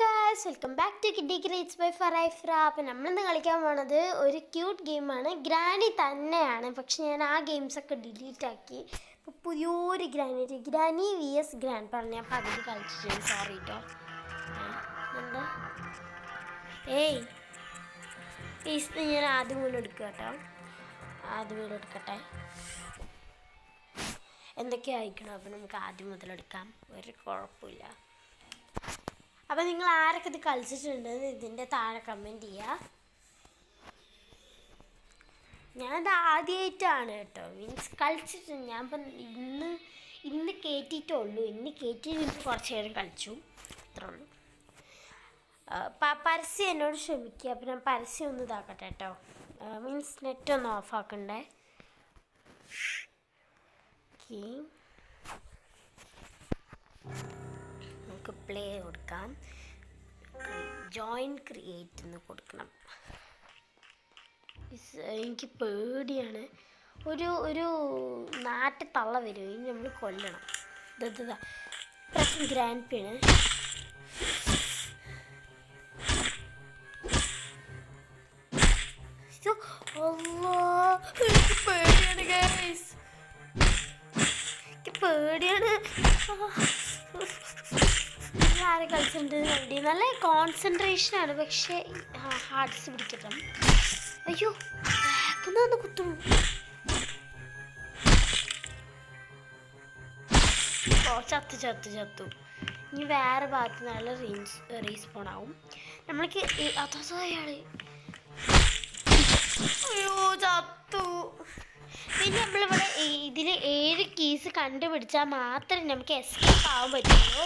Guys welcome back to kiddy creates by ഫറൈഫ്ര. അപ്പം നമ്മളിന്ന് കളിക്കാൻ പോണത് ഒരു ക്യൂട്ട് ഗെയിമാണ്. ഗ്രാനി തന്നെയാണ്, പക്ഷെ ഞാൻ ആ ഗെയിംസൊക്കെ ഡിലീറ്റ് ആക്കി. ഇപ്പോൾ പുതിയൊരു ഗ്രാനി vs ഗ്രാൻഡ് പറഞ്ഞ ഞാൻ പകുതി കളിച്ചിട്ടുണ്ട്. സോറി കേട്ടോ. എന്താ പീസ് ഞാൻ ആദ്യം വീട് എടുക്കുക കേട്ടോ. ആദ്യം വീട് എടുക്കട്ടെ. എന്തൊക്കെയോ അയക്കണം. അപ്പം നമുക്ക് ആദ്യം മുതലെടുക്കാം, ഒരു കുഴപ്പമില്ല. അപ്പം നിങ്ങൾ ആരൊക്കെ ഇത് കളിച്ചിട്ടുണ്ടെന്ന് ഇതിൻ്റെ താഴെ കമൻറ്റ് ചെയ്യുക. ഞാനത് ആദ്യമായിട്ടാണ് കേട്ടോ, മീൻസ് കളിച്ചിട്ടുണ്ട്. ഞാൻ ഇപ്പം ഇന്ന് കയറ്റിയിട്ടുള്ളൂ. ഇന്ന് കയറ്റിയിട്ട് കുറച്ച് നേരം കളിച്ചു, അത്രേ ഉള്ളൂ. പരസ്യം എന്നോട് ക്ഷമിക്കുക. അപ്പം ഞാൻ പരസ്യം ഒന്ന് ഇതാക്കട്ടെ കേട്ടോ, മീൻസ് നെറ്റ് ഒന്ന് ഓഫാക്കണ്ടേ. നമുക്ക് പ്ലേ കൊടുക്കാം. ജോയിൻ ക്രിയേറ്റ് എന്ന് കൊടുക്കണം. എനിക്ക് പേടിയാണ്. ഒരു നാട്ടിൽ തള്ള വരും, ഇനി നമ്മൾ കൊല്ലണം. പ്രശ്നം ഗ്രാൻഡ് പിയാണ്. എനിക്ക് പേടിയാണ് ഗൈസ്, എനിക്ക് പേടിയാണ്. ആരെ കളിച്ചിട്ടുണ്ട് വേണ്ടി നല്ല കോൺസെൻട്രേഷനാണ്, പക്ഷേ ഹാർട്ട്സ് പിടിക്കണം. അയ്യോ ബാക്കിന്ന് കുത്തുന്നു. ചത്തു. ഇനി വേറെ ഭാഗത്ത് നല്ല റീസ്പോൺ ആവും. നമ്മൾക്ക് അതോ അയാള് അയ്യോ ചത്തു. പിന്നെ നമ്മളിവിടെ ഇതിൽ 7 കീസ് കണ്ടുപിടിച്ചാൽ മാത്രമേ നമുക്ക് എസ്കേപ്പ് ആവാൻ പറ്റുള്ളൂ.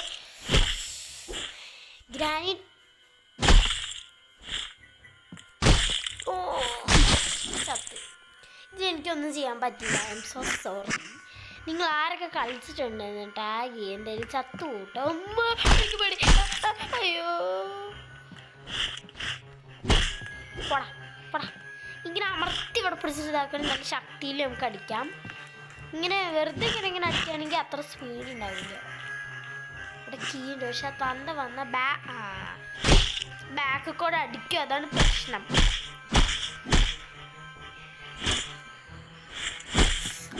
ഗ്രാനി ചത്ത്. ഇതെനിക്കൊന്നും ചെയ്യാൻ പറ്റില്ല. I M so sorry. നിങ്ങൾ ആരൊക്കെ കളിച്ചിട്ടുണ്ടെന്ന് ടാഗ് ചെയ്യും. എന്തായാലും ചത്തു കൂട്ടോ. എനിക്ക് പേടി. അയ്യോ പോടാ. ഇങ്ങനെ അമർത്തി ഇവിടെ പിടിച്ചിട്ട് ഇതാക്കണം. നല്ല ശക്തിയിൽ നമുക്ക് അടിക്കാം. ഇങ്ങനെ വെറുതെ ഇങ്ങനെ അടിക്കുകയാണെങ്കിൽ അത്ര സ്പീഡ് ഉണ്ടാവില്ല. ഇവിടെ കീ ഉണ്ട്, പക്ഷെ തന്ത വന്ന ബാക്ക് കൂടെ അടിക്കും, അതാണ് പ്രശ്നം.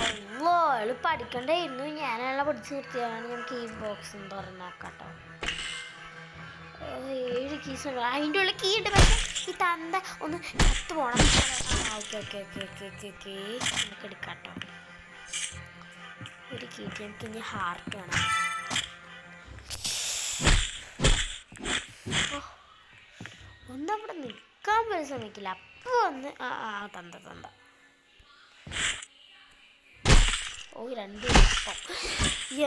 അല്ലോ എളുപ്പം അടിക്കണ്ടായിരുന്നു. ഞാനെല്ലാം പിടിച്ച് നിർത്തിയാണ്. നമുക്ക് ഈ ബോക്സ് തുറന്ന് നോക്കാട്ടോ. 7 കീസ് ഉണ്ട്. അതിൻ്റെ ഉള്ളിൽ കീ ഉണ്ട്, പക്ഷെ ഈ തന്ത ഒന്ന് ചത്ത് പോകണം. ഓക്കെ നമുക്ക് എടുക്കാട്ടോ. ഒരു കീറ്റ് നമുക്ക് ഇനി ഹാർട്ട് വേണം. ഒന്നവിടെ നിൽക്കാൻ പോലും ശ്രമിക്കില്ല. അപ്പോൾ ഒന്ന് തന്ത 2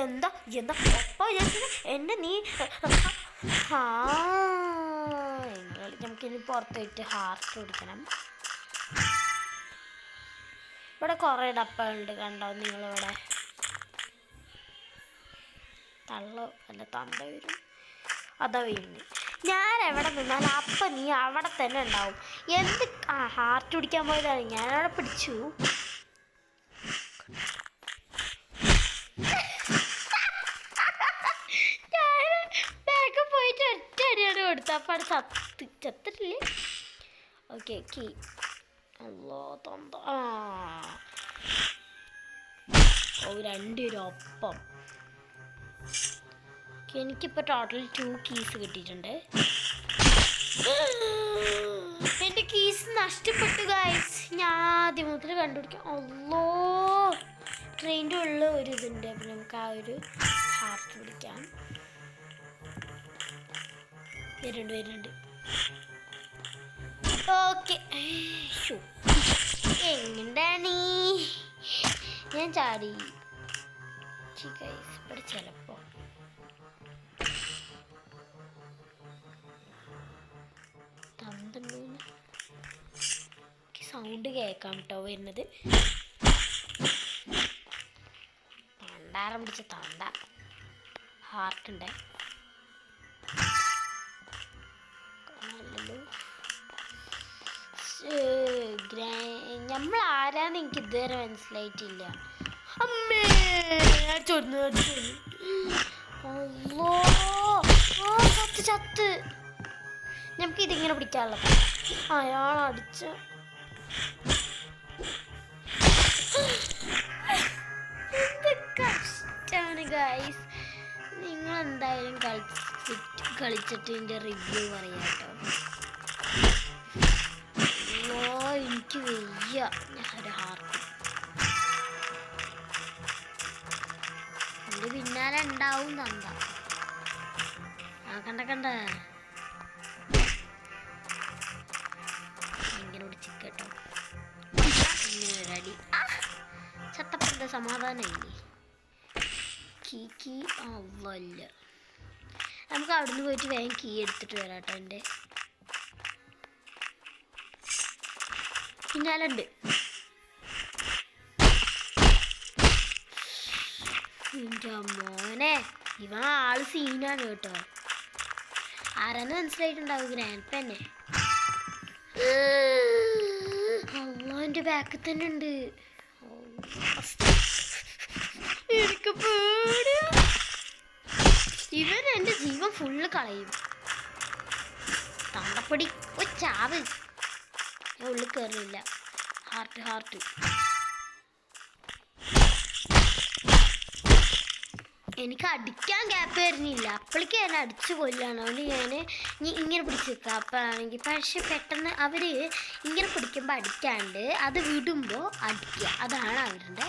എന്താ ഒപ്പം എന്നെ നീ നമുക്കിനി പുറത്ത് പോയിട്ട് ഹാർട്ട് പിടിക്കണം. ഇവിടെ കുറേ ഡപ്പകളുണ്ട്, കണ്ടോ നിങ്ങളിവിടെ. തന്ത വരും, അതാ വീഴുന്നത്. ഞാൻ എവിടെ നിന്നാലും അപ്പം നീ അവിടെ തന്നെ ഉണ്ടാവും. എന്ത് ഹാർട്ട് പിടിക്കാൻ പോയതാണ്, ഞാനവിടെ പിടിച്ചു. ഞാൻ ബാക്ക് പോയിട്ട് ഒറ്റ അടിയാണ് കൊടുത്ത. അപ്പം അവിടെ ചത്തിട്ടില്ലേ. Okay key. അല്ലോ തൊണ്ട. 2 ഒപ്പം. എനിക്കിപ്പോൾ ടോട്ടൽ 2 കീസ് കിട്ടിയിട്ടുണ്ട്. എൻ്റെ കീസ് നഷ്ടപ്പെട്ടു ഗൈസ്. ഞാൻ ആദ്യം മുതൽ കണ്ടുപിടിക്കാം. അല്ലോ ട്രെയിനിൻ്റെ ഉള്ളിൽ ഒരു ഇതുണ്ട്. അപ്പം നമുക്ക് ആ ഒരു ഹാർട്ട് പിടിക്കാം. വരുന്നുണ്ട്. ഓക്കെ എങ്ങനെയാണ് ഞാൻ ചാടി ഗൈസ്. ഇവിടെ ചിലപ്പോൾ സൗണ്ട് കേൾക്കാം കേട്ടോ വരുന്നത്. തണ്ടാരം പിടിച്ച തണ്ട ഹാർട്ടുണ്ട്. നമ്മൾ ആരാന്ന് എനിക്ക് ഇതുവരെ മനസ്സിലായിട്ടില്ല. അമ്മേ ചൊന്നു ചത്ത് ഇങ്ങനെ പിടിക്കാനുള്ളത്. അയാൾ അടിച്ച എന്ത് കഷ്ടാണ് ഗൈസ്. നിങ്ങൾ എന്തായാലും കളിച്ചിട്ട് എൻ്റെ റിവ്യൂ പറയാം കേട്ടോ. എനിക്ക് വയ്യ. ഒരു ഹാർട്ട് എൻ്റെ പിന്നാലെ ഉണ്ടാവും തന്ത. കണ്ട ഇങ്ങനെ പിടിച്ചിട്ടോ. ഇങ്ങനെ ഒരടി ചത്തപ്പുറത്തെ സമാധാനമില്ലേ. കീ അവല്ല. നമുക്ക് അവിടുന്ന് പോയിട്ട് വേഗം കീ എടുത്തിട്ട് വരാം കേട്ടോ. എൻ്റെ പിന്നാലുണ്ട്. എൻ്റെ മോനെ ഇവൻ ആള് സീനാണ് കേട്ടോ. ആരാന്ന് മനസ്സിലായിട്ടുണ്ടാവും. ഗ്രാൻഡ് പെന്നെ. അള്ളാൻ്റെ ബാക്കിൽ തന്നെ ഉണ്ട്. എനിക്ക് പേടിയാ. ഇവൻ എൻ്റെ ജീവൻ ഫുള്ള് കളയും. തണ്ടപ്പടി ചാവ്. ഞാൻ ഉള്ളിൽ കയറില്ല. ഹാർട്ട് എനിക്ക് അടിക്കാൻ ഗ്യാപ്പ് വരുന്നില്ല. അപ്പോഴേക്കും എന്നെ അടിച്ചു കൊല്ലാണ്. അതുകൊണ്ട് ഞാൻ ഇങ്ങനെ പിടിച്ച് നിൽക്കുക. അപ്പോഴാണെങ്കിൽ പക്ഷെ പെട്ടെന്ന് അവർ ഇങ്ങനെ പിടിക്കുമ്പോൾ അടിക്കാണ്ട് അത് വിടുമ്പോൾ അടിക്കുക. അതാണ് അവരുടെ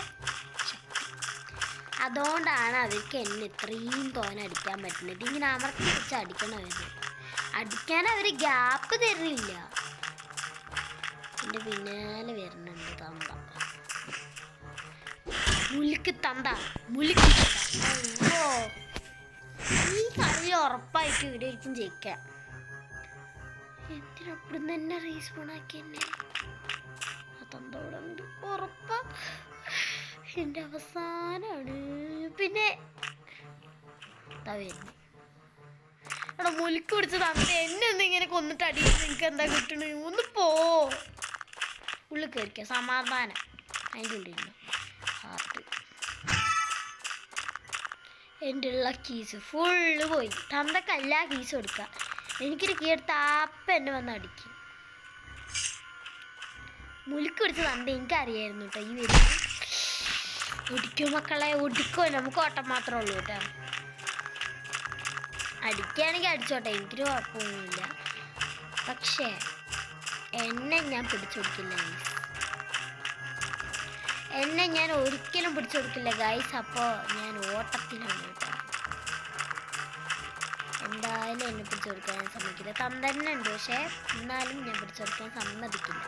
ശക്തി. അതുകൊണ്ടാണ് അവർക്ക് എന്നെ ഇത്രയും തോനെ അടിക്കാൻ പറ്റുന്നത്. ഇങ്ങനെ അമർത്തി വെച്ച് അടിക്കണം. അടിക്കാൻ അവർ ഗ്യാപ്പ് തരുന്നില്ല. എൻ്റെ പിന്നാലെ വരുന്നുണ്ട് തന്ത. മുലുക്ക് തന്ത. ഈ കളി ഉറപ്പായിട്ട് ഇവിടെ ആയിരിക്കും ജയിക്കാം. എന്തിനപ്പുറം തന്നെ റീസ്പോൺ ആക്കി എന്നെ. ആ തന്ത ഇവിടെ ഉണ്ട് ഉറപ്പാ. എൻ്റെ അവസാനമാണ്. പിന്നെ വരുന്നു. അവിടെ മുലുക്ക് പിടിച്ച തന്ത എന്നെ എന്തിങ്ങനെ കൊന്നിട്ട് അടിയിൽ നിങ്ങൾക്ക് എന്താ കിട്ടണ? ഒന്ന് പോ. ഉള്ളിൽ കയറിക്കുക. സമാധാനം. അതിൻ്റെ ഉള്ളിരുന്നു. ഹാർട്ട്. എൻ്റെ ഉള്ള കീസ് ഫുള്ള് പോയി. തന്തക്ക് എല്ലാ കീസും എടുക്കുക. എനിക്കൊരു കീ എടുത്ത് അപ്പം എന്നെ വന്ന് അടിക്കും. മുലുക്ക് പിടിച്ച തന്ത എനിക്കറിയായിരുന്നു കേട്ടോ. ഈ വരുന്നത് ഒടിക്കും മക്കളെ, ഒടിക്കോ. നമുക്ക് ഓട്ടം മാത്രമേ ഉള്ളൂ കേട്ടോ. അടിക്കുകയാണെങ്കിൽ അടിച്ചോട്ടെ, എനിക്കൊരു കുഴപ്പമൊന്നുമില്ല. പക്ഷേ എന്നെ ഞാൻ പിടിച്ചെടുക്കില്ല ഗൈസ്. എന്നെ ഞാൻ ഒരിക്കലും പിടിച്ചെടുക്കില്ല ഗൈസ്. അപ്പോൾ ഞാൻ ഓട്ടത്തിലാണ് കേട്ടോ. എന്തായാലും എന്നെ പിടിച്ചെടുക്കാൻ സമ്മതിക്കില്ല. തന്നെ ഉണ്ട്, പക്ഷേ എന്നാലും ഞാൻ പിടിച്ചെടുക്കാൻ സമ്മതിക്കില്ല.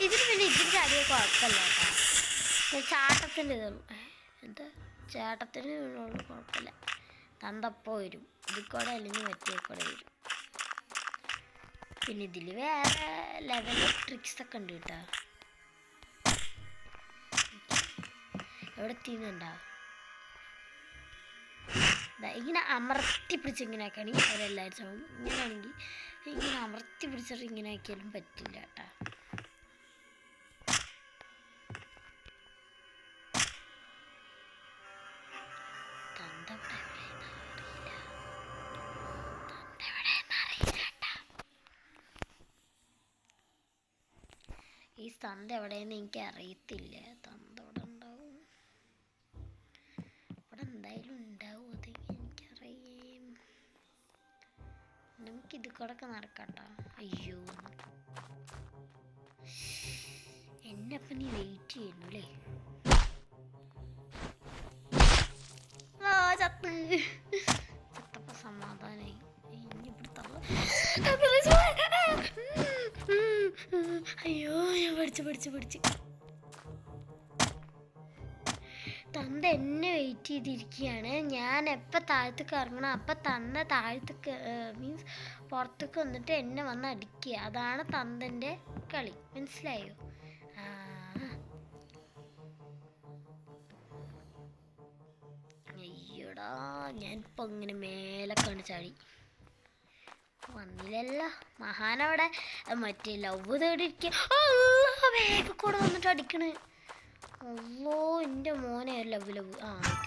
ഇതിന് പിന്നെ ഇതിൻ്റെ അടിയ കുഴപ്പമില്ല കേട്ടോ. ചാട്ടത്തിൻ്റെ ഇതുള്ളൂ. എന്താ ചാട്ടത്തിന് കുഴപ്പമില്ല. തന്തപ്പോൾ വരും. ഇതിക്കൂടെ അല്ലെങ്കിൽ മറ്റേക്കൂടെ വരും. പിന്നെ ഇതിൽ വേറെ ലെവൽ ട്രിക്സൊക്കെ ഉണ്ട് കേട്ടോ. എവിടെ എത്തിയുന്നുണ്ടോ? ഇങ്ങനെ അമർത്തി പിടിച്ച് ഇങ്ങനെ ആക്കുകയാണെങ്കിൽ അവരെല്ലാവരും ചാവും. ഇങ്ങനെയാണെങ്കിൽ ഇങ്ങനെ അമർത്തി പിടിച്ചിട്ട് ഇങ്ങനെ ആക്കിയാലും പറ്റില്ല കേട്ടോ. ഈ തന്ത എവിടെയെന്ന് എനിക്ക് അറിയത്തില്ല. തന്ത ഇവിടെ ഉണ്ടാവും. ഇവിടെ എന്തായാലും ഉണ്ടാവും. അത് എനിക്കറിയാം. നമുക്കിത് കൂടെ നടക്കട്ടോ. അയ്യോ എന്നെ അപ്പം നീ വെയിറ്റ് ചെയ്യുന്നു അല്ലേ? ചത്തപ്പ സമാധാനായി. അയ്യോ ഞാൻ പഠിച്ച് തന്ത എന്നെ വെയിറ്റ് ചെയ്തിരിക്കുകയാണ്. ഞാൻ എപ്പോൾ താഴത്തേക്ക് ഇറങ്ങണം അപ്പം തന്ത താഴത്തേക്ക് മീൻസ് പുറത്തേക്ക് വന്നിട്ട് എന്നെ വന്ന് അടിക്കുക. അതാണ് തന്തൻ്റെ കളി. മനസ്സിലായോ? അയ്യോടാ ഞാനിപ്പോൾ ഇങ്ങനെ മേലെ കണ്ട് ചാടി. വന്നില്ലല്ലോ. മഹാനവിടെ മറ്റേ ലവ് തേടിയിരിക്കുക. വേഗം കൂടെ വന്നിട്ട് അടിക്കണ്. അല്ലോ എൻ്റെ മോനെ ലവ്.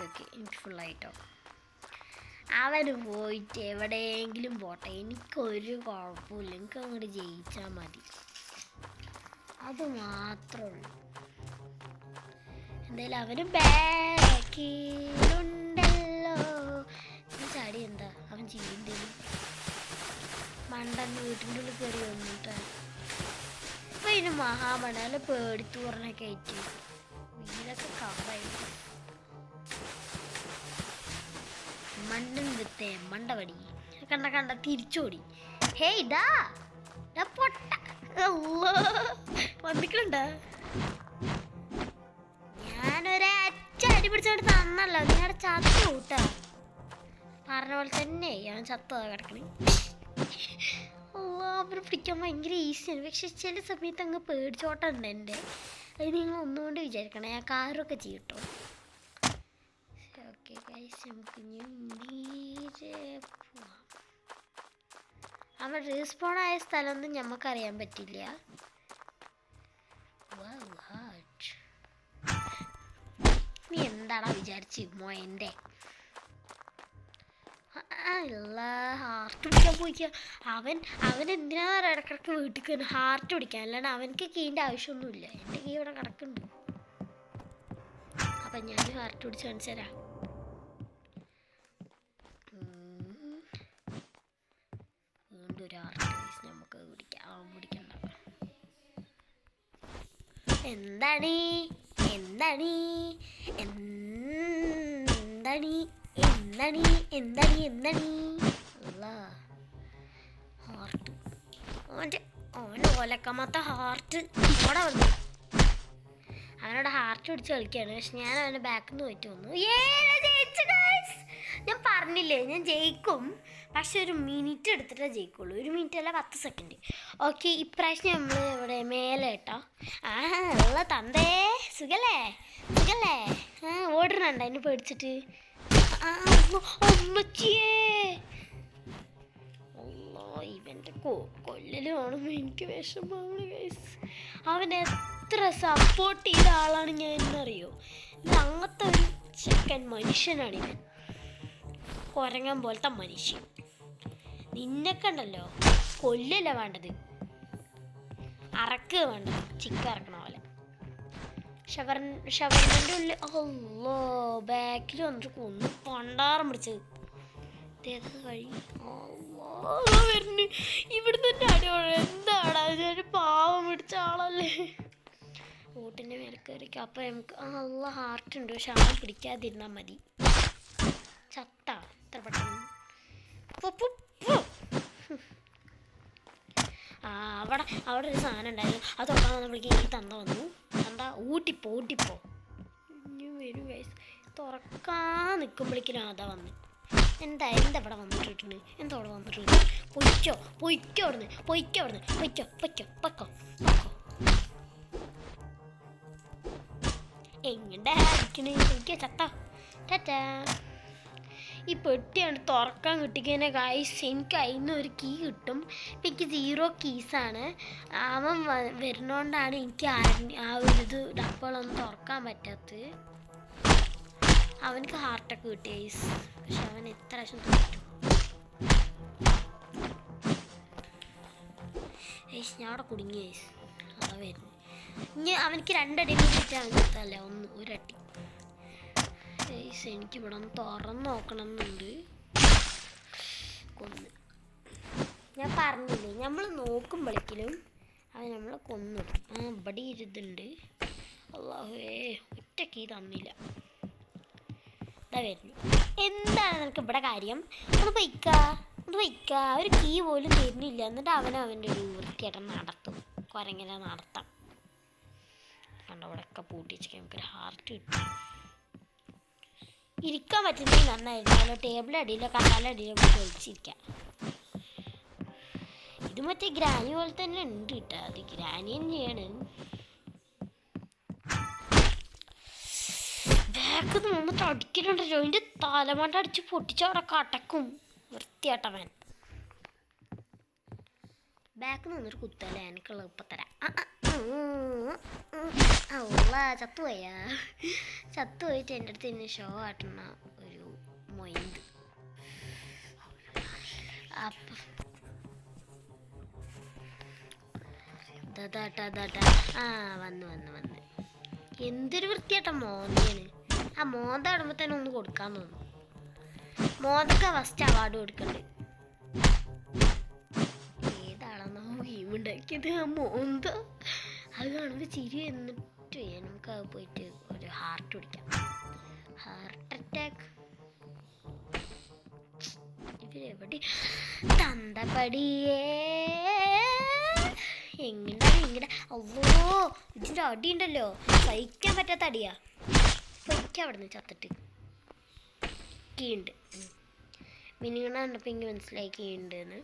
ഓക്കെ എനിക്ക് ഫുള്ളായിട്ടോ. അവന് പോയിട്ട് എവിടെയെങ്കിലും പോട്ടെ, എനിക്കൊരു കുഴപ്പമില്ല. എനിക്ക് അങ്ങോട്ട് ജയിച്ചാൽ മതി, അത് മാത്രമേ ഉള്ളൂ. എന്തായാലും അവന് ബാക്കിലുണ്ടല്ലോ. ചാടി എന്താ അവൻ ചെയ്യേണ്ടത്? മണ്ടന്ന് വീട്ടിൻ്റെ ഉള്ളിൽ കയറി വന്നിട്ട് ഇപ്പം ഇതിന് മഹാമണാല് പേടിത്തു പറഞ്ഞൊക്കെ ആയിട്ട് വീടൊക്കെ കവറായിട്ട് മണ്ടൻ വിത്തേ മണ്ടപടി കണ്ട തിരിച്ചോടി. ഹേ ഇതാ പൊട്ട വന്നിക്കണ്ട. ഞാനൊരച്ച അടി പിടിച്ചോണ്ട് തന്നല്ലോ, നീ അവിടെ ചത്തു കൂട്ടാ. പറഞ്ഞ പോലെ തന്നെ അവൻ ചത്തതാ കിടക്കണേ. അവരെ പിടിക്കാൻ ഭയങ്കര ഈസിയാണ്, പക്ഷെ ചില സമയത്ത് അങ്ങ് പേടിച്ചോട്ടുണ്ട് എൻ്റെ. അത് നിങ്ങൾ ഒന്നുകൊണ്ട് വിചാരിക്കണം, ഞാൻ കാറൊക്കെ ചെയ്യട്ടോ. ഓക്കെ ഗൈസ്, നമുക്ക് പോവാം. അവൻ റീസ്പോൺ ആയ സ്ഥലമൊന്നും ഞമ്മക്കറിയാൻ പറ്റില്ല. നീ എന്താടാ വിചാരിച്ച് മോയൻ്റെ? ഹാർട്ട് പിടിക്കാൻ പോയിക്ക. അവൻ എന്തിനാ ഇടക്കിടക്ക് വീട്ടിൽ കയറി ഹാർട്ട് പിടിക്കാൻ? അല്ലാണ്ട് അവനക്ക് കീൻ്റെ ആവശ്യമൊന്നുമില്ല. എൻ്റെ കീ ഇവിടെ കിടക്കുന്നുണ്ട്. അപ്പം ഞാൻ ഹാർട്ട് പിടിച്ച് കാണിച്ചു തരാം. വീണ്ടും ഒരു ഹാർട്ട് നമുക്ക് പിടിക്കണ്ട. എന്താണ് എന്താണ് എന്താണ് എന്താണ് എന്താണ് എന്താണ് ഹാർട്ട്? അവൻ്റെ ഓലക്കമാത്ത ഹാർട്ട് അവിടെ വന്നു. അവനോട് ഹാർട്ട് പിടിച്ച് കളിക്കുകയാണ്. പക്ഷെ ഞാൻ അവൻ്റെ ബാക്കിൽ നിന്ന് പോയിട്ട് വന്നു. ഞാൻ പറഞ്ഞില്ലേ ഞാൻ ജയിക്കും, പക്ഷെ ഒരു മിനിറ്റ് എടുത്തിട്ടേ ജയിക്കുള്ളൂ. 1 മിനിറ്റ് അല്ല 10 സെക്കൻഡ്. ഓക്കെ, ഇപ്രാവശ്യം നമ്മൾ ഇവിടെ മേലെ കേട്ടോ. ഉള്ള തന്തേ സുഖല്ലേ ഓടുന്നുണ്ട് അതിന് പേടിച്ചിട്ട്. അമ്മച്ചിയേ ഇവൻ്റെ കൊല്ലല് കാണുമ്പോൾ എനിക്ക് വിഷമമാണ് ഗൈസ്. അവൻ എത്ര സപ്പോർട്ട് ചെയ്ത ആളാണ് ഞാൻ എന്നറിയോ? അങ്ങനത്തെ ഒരു ചെക്കൻ മനുഷ്യനാണ് ഇവൻ, കുരങ്ങൻ പോലത്തെ മനുഷ്യൻ. നിന്നൊക്കെ ഉണ്ടല്ലോ കൊല്ലല്ല വേണ്ടത്, അറക്കുക വേണ്ടത്, ചിക്ക അറക്കണ പോലെ. ഷവർമ്മൻ്റെ ഉള്ളിൽ അല്ലോ ബാക്കിൽ വന്നിട്ട് കൊന്നു പണ്ടാറം പിടിച്ചത്. വരുന്നു ഇവിടുന്ന് തന്നെ അടിപൊളി. എന്താടാ ഒരു പാവം പിടിച്ച ആളല്ലേ. വോട്ടിൻ്റെ മേലെ കയറിക്കും. അപ്പം നമുക്ക് നല്ല ഹാർട്ടുണ്ട്, പക്ഷെ അവൻ പിടിക്കാതിരുന്നാൽ മതി. ചത്ത എത്ര പെട്ടെന്ന്. അവിടെ ഒരു സാധനം ഉണ്ടായിരുന്നു, അത് തുറക്കാൻ വന്നപ്പോഴേക്കും എനിക്ക് തന്ത വന്നു. തന്ത ഊട്ടിപ്പോ ഇനി വരും വയസ്സ്. തുറക്കാൻ നിൽക്കുമ്പോഴേക്കും അതാ വന്നു. എന്താ ഇവിടെ വന്നിട്ടുണ്ട്? എന്താ അവിടെ വന്നിട്ടുണ്ട്? പൊയ്ക്കോ അവിടുന്ന് പൊയ്ക്കോ. എങ്ങനെ അടിക്കണേ എനിക്ക് ചത്ത ടാറ്റാ. ഈ പെട്ടിയാണ് തുറക്കാൻ കിട്ടിക്കഴിഞ്ഞാൽ ഗൈസ് എനിക്ക് അതിന് ഒരു കീ കിട്ടും. ഇപ്പം എനിക്ക് 0 കീസാണ്. അവൻ വരുന്നോണ്ടാണ് എനിക്ക് ആ ഒരു ഇത് ഡപ്പകളൊന്നും തുറക്കാൻ പറ്റാത്തത്. അവനക്ക് ഹാർട്ടൊക്കെ കിട്ടി ഗൈസ്, പക്ഷെ അവൻ എത്ര പ്രാവശ്യം തോറ്റു ഗൈസ്. ഞാൻ അവിടെ കുടുങ്ങി ഗൈസ്. അതാ വരുന്നു. ഇനി അവനക്ക് 2 അടി കിട്ടിയിട്ടാണ് കിട്ടല്ല, ഒരട്ടി. എനിക്കിവിടെ ഒന്ന് തുറന്ന് നോക്കണം എന്നുണ്ട്. കൊന്ന് ഞാൻ പറഞ്ഞില്ലേ, നമ്മൾ നോക്കുമ്പോഴേക്കിലും അവൻ നമ്മളെ കൊന്നിടും. ഇവിടെ ഇരുതുണ്ട്. അല്ലാഹുവേ ഒറ്റ കീ തന്നില്ല. ഇതാ വരുന്നു. എന്താണ് നിനക്ക് ഇവിടെ കാര്യം? ഒന്ന് പൊയ്ക്ക. ഒരു കീ പോലും തരുന്നില്ല. എന്നിട്ട് അവൻ്റെ ഒരു വൃത്തിയായിട്ട് നടത്തും. കുരങ്ങനെ നടത്താം. കണ്ട ഇവിടെയൊക്കെ പൂട്ടിച്ച് നമുക്കൊരു ഹാർട്ട് കിട്ടും. ഇരിക്കാൻ പറ്റുന്നെങ്കിൽ നന്നായിരുന്നു. ടേബിൾ അടിയിലോ കസാല അടിയിലോ ഒളിച്ചിരിക്കാം. ഇത് മറ്റേ ഗ്രാനി പോലെ തന്നെ ഉണ്ട് കേട്ടോ. അത് ഗ്രാനി തന്നെയാണ്. ബാക്ക് വന്നിട്ട് അടിക്കലുണ്ടല്ലോ, അതിൻ്റെ തലമണ്ട അടിച്ച് പൊട്ടിച്ച് അവിടെ കടക്കും. വൃത്തിയാട്ടവൻ. ബാക്കിൽ നിന്നൊരു കുത്തല്ലേ എനിക്കുള്ള ഇപ്പം തരാം. അല്ല ചത്തുപോയിട്ട് എൻ്റെ അടുത്ത് ഇന്ന് ഷോ ആട്ടുന്ന ഒരു മൊയിന്ത്. അപ്പം വന്ന് എന്തൊരു വൃത്തിയായിട്ടാ മോന്തയാണ്. ആ മോന്ത ഇടുമ്പോൾ തന്നെ ഒന്ന് കൊടുക്കാൻ തോന്നും. മോന്തക്ക ഫസ്റ്റ് അവാർഡ് കൊടുക്കണ്ട്. ഏതാണെന്നോ ഗെയിം ഉണ്ടാക്കിയത് ആ മോന്ത. അത് കാണുമ്പോൾ ചിരി എന്നിട്ട് നമുക്ക് അത് പോയിട്ട് ഒരു ഹാർട്ട് പിടിക്കാം. ഹാർട്ട് അറ്റാക്ക് ഇവരെവിടെ തന്തപ്പടിയേ എങ്ങനെ അവോ ഇതിൻ്റെ അടി ഉണ്ടല്ലോ, സഹിക്കാൻ പറ്റാത്ത അടിയാ. പൊയ്ക്ക അവിടെ നിന്ന് ചത്തിട്ട്. കീണ്ട് മിനിങ്ങണ കണ്ടപ്പോൾ എനിക്ക് മനസ്സിലായി കീണ്ട് എന്ന്.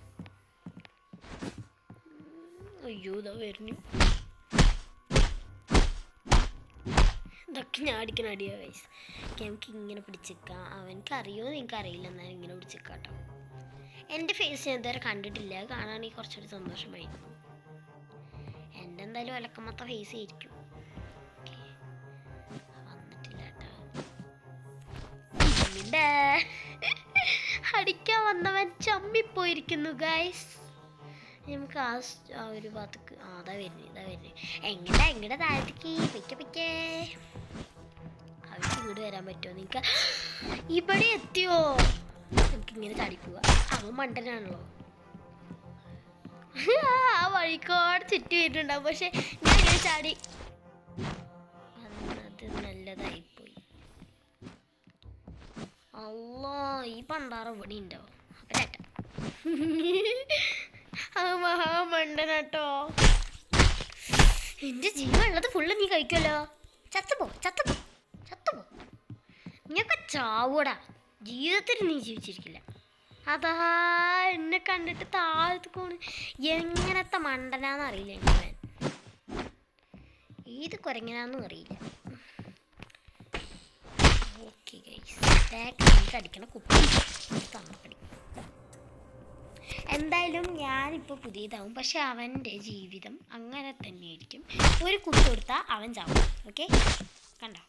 അയ്യോ ഇതാ വരുന്നു. ഇതൊക്കെ ഞാൻ അടിക്കണ അടിയാ വയസ്സ്. നമുക്ക് ഇങ്ങനെ പിടിച്ചേക്കാം. അവനക്ക് അറിയുമോ നിങ്ങൾക്ക് അറിയില്ല, എന്നാലും ഇങ്ങനെ പിടിച്ചേക്കാം കേട്ടോ. എൻ്റെ ഫേസ് ഞാൻ ഇതുവരെ കണ്ടിട്ടില്ല, കാണാണെങ്കിൽ കുറച്ചുകൂടി സന്തോഷമായിരുന്നു. എൻ്റെ എന്തായാലും അലക്കമത്ത ഫേസ് ആയിരിക്കും. വന്നിട്ടില്ല കേട്ടോ. അടിക്കാൻ വന്നവൻ ചമ്മിപ്പോയിരിക്കുന്നു ഗൈസ്. നമുക്ക് ആ ഒരു ഭാഗത്തേക്ക് അതാ വരുന്നത്. എങ്ങടെ താഴത്തേക്ക് പിക്കേ അവർക്ക് ഇങ്ങോട്ട് വരാൻ പറ്റുമോ നിങ്ങൾക്ക്? ഇവിടെ എത്തിയോ? നമുക്കിങ്ങനെ ചാടി പോവാ. അവൻ മണ്ടനാണല്ലോ. ആ വഴിക്കോട് ചുറ്റി വരുന്നുണ്ടാവും. പക്ഷെ ഞാൻ ഇങ്ങനെ ചാടി അത് നല്ലതായിപ്പോയി. അല്ലോ ഈ പണ്ടാറ ഇവിടെ ഉണ്ടാവും. ആ മഹാമണ്ടനാട്ടോ. എൻ്റെ ജീവനുള്ളത് ഫുള്ള് നീ കഴിക്കുമല്ലോ. ചത്തുപോ നീയൊക്കെ ചാവൂടാ. ജീവിതത്തിൽ നീ ജീവിച്ചിരിക്കില്ല. അതാ എന്നെ കണ്ടിട്ട് താഴത്ത് പോണ്. എങ്ങനത്തെ മണ്ടനാന്ന് അറിയില്ല എനിക്ക്. ഏത് കുരങ്ങനാന്നും അറിയില്ല. ഓക്കെ ഗൈസ്, ബാക്ക് അടിക്കണ കുപ്പി തന്നപ്പടി. എന്തായാലും ഞാനിപ്പോൾ പുതിയതാവും, പക്ഷെ അവൻ്റെ ജീവിതം അങ്ങനെ തന്നെയായിരിക്കും. ഒരു കുത്തു കൊടുത്താൽ അവൻ ചാവും. ഓക്കെ കണ്ടോ,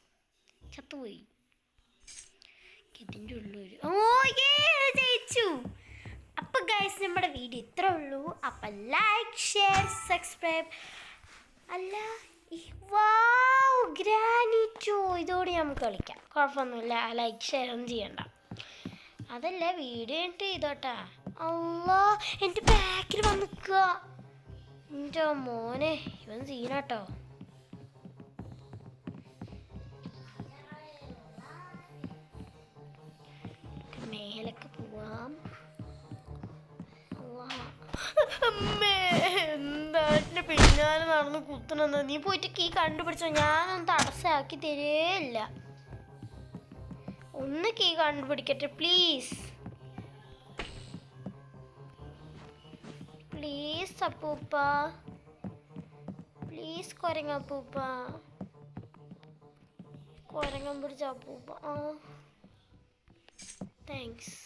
ചത്തുപോയി. ഇതിൻ്റെ ഉള്ളൊരു ജയിച്ചു. അപ്പം ഗൈസ് നമ്മുടെ വീഡിയോ ഇത്രേ ഉള്ളൂ. അപ്പം ലൈക്ക് ഷെയർ സബ്സ്ക്രൈബ്. അല്ല ഗ്രാനിറ്റോ ഇതോടെ നമുക്ക് കളിക്കാം, കുഴപ്പമൊന്നുമില്ല. ലൈക്ക് ഷെയർ ഒന്നും ചെയ്യണ്ട. അതല്ല വീഡിയോ എന്നിട്ട് ചെയ്തോട്ടാ. അല്ലാ എൻ്റെ ബാക്കിൽ വന്ന് നിൽക്കുക. എൻ്റെ മോനെ ഇവൻ സീനാട്ടോ. മേലൊക്കെ പോവാം. എന്താ എൻ്റെ പിന്നാലെ നടന്ന് കുത്തണെന്ന്? നീ പോയിട്ട് കീ കണ്ടുപിടിച്ചോ. ഞാനൊന്നും തടസ്സമാക്കി തരേയില്ല. ഒന്ന് കീ കണ്ടുപിടിക്കട്ടെ പ്ലീസ്. പ്ലീസ് അപ്പൂപ്പ, പ്ലീസ് കുരങ്ങപ്പൂപ്പ, കുരങ്ങൻ പിടിച്ച അപ്പൂപ്പ. താങ്ക്സ്.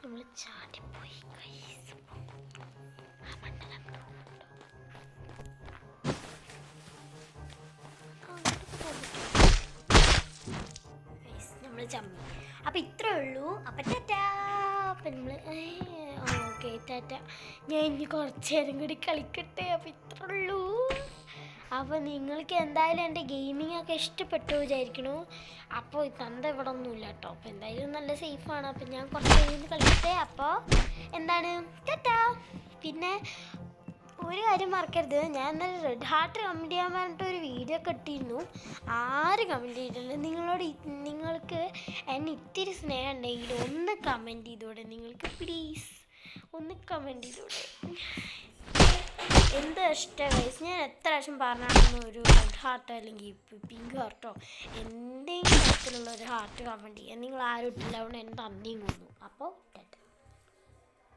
നമ്മൾ ചാടിപ്പോയി. നമ്മൾ ചമ്മി. അപ്പം ഇത്രേ ഉള്ളൂ. അപ്പം ടാറ്റാ. അപ്പം നമ്മൾ ഓക്കെ ടാറ്റ. ഞാൻ ഇനി കുറച്ച് നേരം കൂടി കളിക്കട്ടെ. അപ്പം ഇത്രേ ഉള്ളൂ. അപ്പോൾ നിങ്ങൾക്ക് എന്തായാലും എൻ്റെ ഗെയിമിംഗ് ഒക്കെ ഇഷ്ടപ്പെട്ടു വിചാരിക്കണു. അപ്പോൾ തന്ത ഇവിടെ ഒന്നുമില്ല കേട്ടോ. അപ്പോൾ എന്തായാലും നല്ല സേഫാണ്. അപ്പം ഞാൻ കുറച്ച് കഴിഞ്ഞ് കളിക്കട്ടെ. അപ്പോൾ എന്താണ് ടാറ്റാ. പിന്നെ ഒരു കാര്യം മറക്കരുത്, ഞാൻ ഇന്നലെ റെഡ് ഹാർട്ട് കമൻറ്റ് ചെയ്യാൻ പറഞ്ഞിട്ട് ഒരു വീഡിയോ ഒക്കെ ഇട്ടിരുന്നു. ആരും കമൻറ്റ് ചെയ്തിട്ടുണ്ട്. നിങ്ങൾക്ക് എന്നെ ഇത്തിരി സ്നേഹം ഉണ്ടെങ്കിൽ ഒന്ന് കമൻറ്റ് ചെയ്തോടെ. നിങ്ങൾക്ക് പ്ലീസ് ഒന്ന് കമൻറ്റ് ചെയ്തോടെ. എന്ത് ഇഷ്ടം വയസ്സ് ഞാൻ എത്ര പ്രാവശ്യം പറഞ്ഞാണെന്ന് ഒരു റെഡ് ഹാർട്ടോ അല്ലെങ്കിൽ പിങ്ക് ഹാർട്ടോ എന്തെങ്കിലും തരത്തിലുള്ള ഒരു ഹാർട്ട് കമൻറ്റ് ചെയ്യാൻ നിങ്ങൾ ആരും ഇട്ടില്ല. അതുകൊണ്ട് എൻ്റെ തന്നെയും കൊന്നു. അപ്പോൾ